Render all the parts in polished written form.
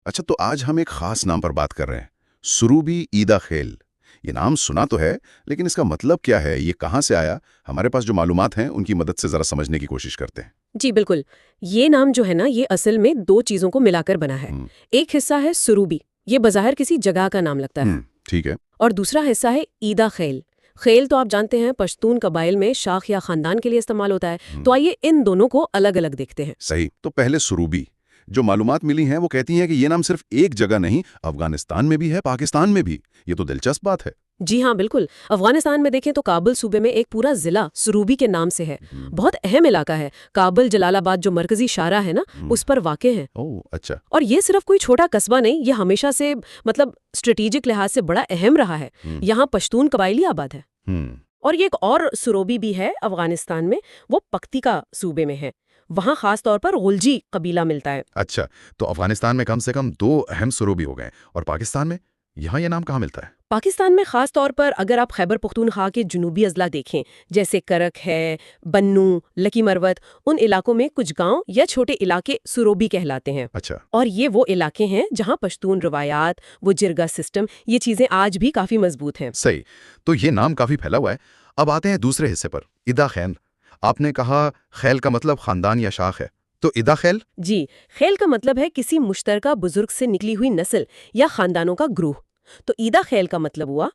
اچھا، تو آج ہم ایک خاص نام پر بات کر رہے ہیں، سروبی عیدہ خیل۔ یہ نام سنا تو ہے، لیکن اس کا مطلب کیا ہے، یہ کہاں سے آیا؟ ہمارے پاس جو معلومات ہیں ان کی مدد سے ذرا سمجھنے کی کوشش کرتے ہیں۔ جی بالکل، یہ نام جو ہے نا، یہ اصل میں دو چیزوں کو ملا کر بنا ہے۔ ایک حصہ ہے سروبی، یہ بظاہر کسی جگہ کا نام لگتا ہے، ٹھیک ہے۔ اور دوسرا حصہ ہے عیدہ خیل۔ خیل تو آپ جانتے ہیں پشتون قبائل میں شاخ یا خاندان کے لیے استعمال ہوتا ہے، تو آئیے ان دونوں کو الگ الگ دیکھتے ہیں۔ صحیح، تو پہلے سروبی۔ جو معلومات ملی ہیں وہ کہتی ہیں کہ یہ نام صرف ایک جگہ نہیں، افغانستان میں بھی ہے، پاکستان میں بھی۔ یہ تو دلچسپ بات ہے۔ جی ہاں بالکل، افغانستان میں دیکھیں تو کابل صوبے میں ایک پورا ضلع سروبی کے نام سے ہے۔ بہت اہم علاقہ ہے، کابل جلال آباد جو مرکزی شاہراہ ہے نا، اس پر واقع ہے۔ اچھا۔ اور یہ صرف کوئی چھوٹا قصبہ نہیں، یہ ہمیشہ سے اسٹریٹجک لحاظ سے بڑا اہم رہا ہے۔ یہاں پشتون قبائلی آباد ہے۔ اور یہ ایک اور سروبی بھی ہے افغانستان میں، وہ پکتیکا صوبے میں ہے۔ وہاں خاص طور پر غلجی قبیلہ ملتا ہے۔ اچھا، تو افغانستان میں کم سے کم دو اہم سروبی ہو گئے، اور پاکستان میں یہاں یہ نام کہاں ملتا ہے؟ پاکستان میں خاص طور پر اگر آپ خیبر پختونخوا کے جنوبی اضلاع دیکھیں، جیسے کرک ہے، بنو، لکی مروت، ان علاقوں میں کچھ گاؤں یا چھوٹے علاقے سروبی کہلاتے ہیں۔ اچھا۔ اور یہ وہ علاقے ہیں جہاں پشتون روایات، وہ جرگہ سسٹم، یہ چیزیں آج بھی کافی مضبوط ہیں۔ صحیح، تو یہ نام کافی پھیلا ہوا ہے۔ اب آتے ہیں دوسرے حصے پر، عیدہ خیل۔ آپ نے کہا خیل کا مطلب خاندان یا شاخ ہے، تو عیدہ خیل؟ جی، خیل کا مطلب ہے کسی مشترکہ بزرگ سے نکلی ہوئی نسل یا خاندانوں کا گروہ۔ تو عیدہ خیل کا مطلب ہوا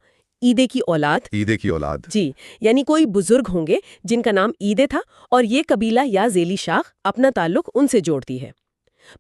عیدے کی اولاد۔ عیدے کی اولاد، جی، یعنی کوئی بزرگ ہوں گے جن کا نام عیدے تھا، اور یہ قبیلہ یا ذیلی شاخ اپنا تعلق ان سے جوڑتی ہے۔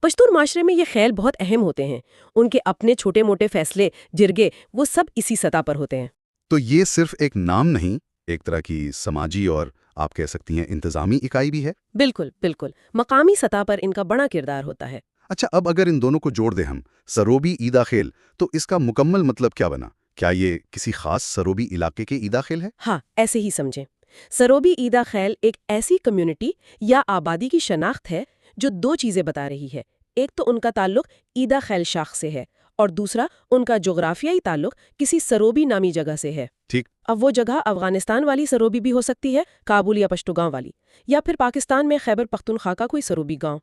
پشتون معاشرے میں یہ خیل بہت اہم ہوتے ہیں، ان کے اپنے چھوٹے موٹے فیصلے، جرگے، وہ سب اسی سطح پر ہوتے ہیں۔ تو یہ صرف ایک نام نہیں، ایک طرح کی سماجی اور آپ کہہ سکتی ہیں انتظامی اکائی بھی ہے؟ بالکل بالکل، مقامی سطح پر ان کا بڑا کردار ہوتا ہے۔ اچھا، اب اگر ان دونوں کو جوڑ دیں ہم، سروبی عیدہ خیل، تو اس کا مکمل مطلب کیا بنا؟ کیا یہ کسی خاص سروبی علاقے کے عیدہ خیل ہے؟ ہاں، ایسے ہی سمجھیں۔ سروبی عیدہ خیل ایک ایسی کمیونٹی یا آبادی کی شناخت ہے جو دو چیزیں بتا رہی ہے۔ ایک تو ان کا تعلق عیدہ خیل شاخ سے ہے، اور دوسرا ان کا جغرافیائی تعلق کسی سروبی نامی جگہ سے ہے۔ ٹھیک۔ اب وہ جگہ افغانستان والی سروبی بھی ہو سکتی ہے، کابل یا پشتوگاؤں والی، یا پھر پاکستان میں خیبر پختونخوا کا کوئی سروبی گاؤں۔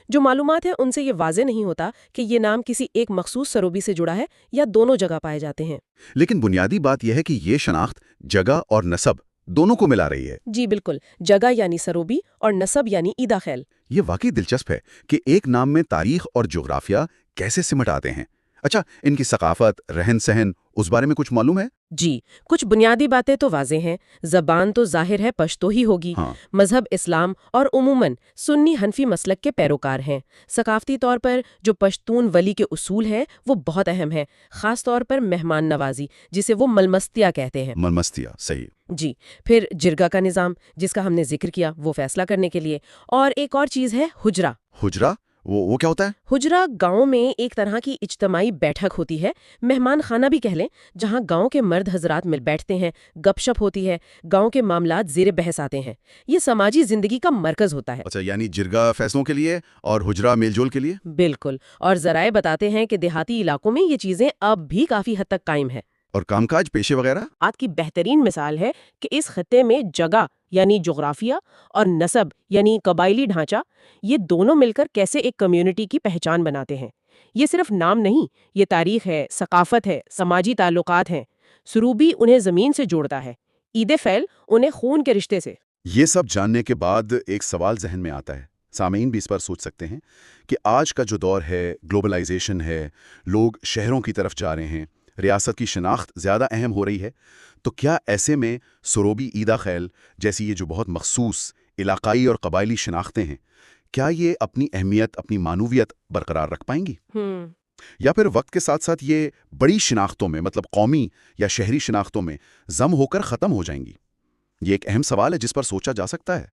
جو معلومات ہیں ان سے یہ واضح نہیں ہوتا کہ یہ نام کسی ایک مخصوص سروبی سے جڑا ہے یا دونوں جگہ پائے جاتے ہیں۔ لیکن بنیادی بات یہ ہے کہ یہ شناخت جگہ اور نسب دونوں کو ملا رہی ہے۔ جی بالکل، جگہ یعنی سروبی اور نسب یعنی عیدہ خیل۔ یہ واقعی دلچسپ ہے کہ ایک نام میں تاریخ اور جغرافیہ کیسے سمٹ آتے ہیں۔ اچھا، ان کی ثقافت، رہن سہن، اس بارے میں کچھ معلوم ہے؟ جی، کچھ بنیادی باتیں تو واضح ہیں۔ زبان تو ظاہر ہے پشتو ہی ہوگی۔ مذہب اسلام، اور عموماً سنی حنفی مسلک کے پیروکار ہیں۔ ثقافتی طور پر جو پشتون ولی کے اصول ہیں وہ بہت اہم ہیں، خاص طور پر مہمان نوازی، جسے وہ ملمستیا کہتے ہیں۔ ملمستیا، صحیح۔ جی، پھر جرگہ کا نظام جس کا ہم نے ذکر کیا، وہ فیصلہ کرنے کے لیے، اور ایک اور چیز ہے حجرہ۔ حجرہ؟ وہ کیا ہوتا ہے؟ حجرہ گاؤں میں ایک طرح کی اجتماعی بیٹھک ہوتی ہے، مہمان خانہ بھی کہہ لیں، جہاں گاؤں کے مرد حضرات مل بیٹھتے ہیں، گپ شپ ہوتی ہے، گاؤں کے معاملات زیر بحث آتے ہیں۔ یہ سماجی زندگی کا مرکز ہوتا ہے۔ اچھا، یعنی جرگہ فیصلوں کے لیے اور حجرہ میل جول کے لیے؟ بالکل، اور ذرائع بتاتے ہیں کہ دیہاتی علاقوں میں یہ چیزیں اب بھی کافی حد تک قائم ہیں۔ اور کام کاج، پیشے وغیرہ؟ آج کی بہترین مثال ہے کہ اس خطے میں جگہ یعنی جغرافیہ اور نسب یعنی قبائلی ڈھانچہ، یہ دونوں مل کر کیسے ایک کمیونٹی کی پہچان بناتے ہیں۔ یہ صرف نام نہیں، یہ تاریخ ہے، ثقافت ہے، سماجی تعلقات ہیں۔ سروبی انہیں زمین سے جوڑتا ہے، عیدے فیل انہیں خون کے رشتے سے۔ یہ سب جاننے کے بعد ایک سوال ذہن میں آتا ہے، سامعین بھی اس پر سوچ سکتے ہیں کہ آج کا جو دور ہے، گلوبلائزیشن ہے، لوگ شہروں کی طرف جا رہے ہیں، ریاست کی شناخت زیادہ اہم ہو رہی ہے، تو کیا ایسے میں سروبی عیدہ خیل جیسی یہ جو بہت مخصوص علاقائی اور قبائلی شناختیں ہیں، کیا یہ اپنی اہمیت، اپنی معنویت برقرار رکھ پائیں گی؟ یا پھر وقت کے ساتھ ساتھ یہ بڑی شناختوں میں، مطلب قومی یا شہری شناختوں میں ضم ہو کر ختم ہو جائیں گی؟ یہ ایک اہم سوال ہے جس پر سوچا جا سکتا ہے۔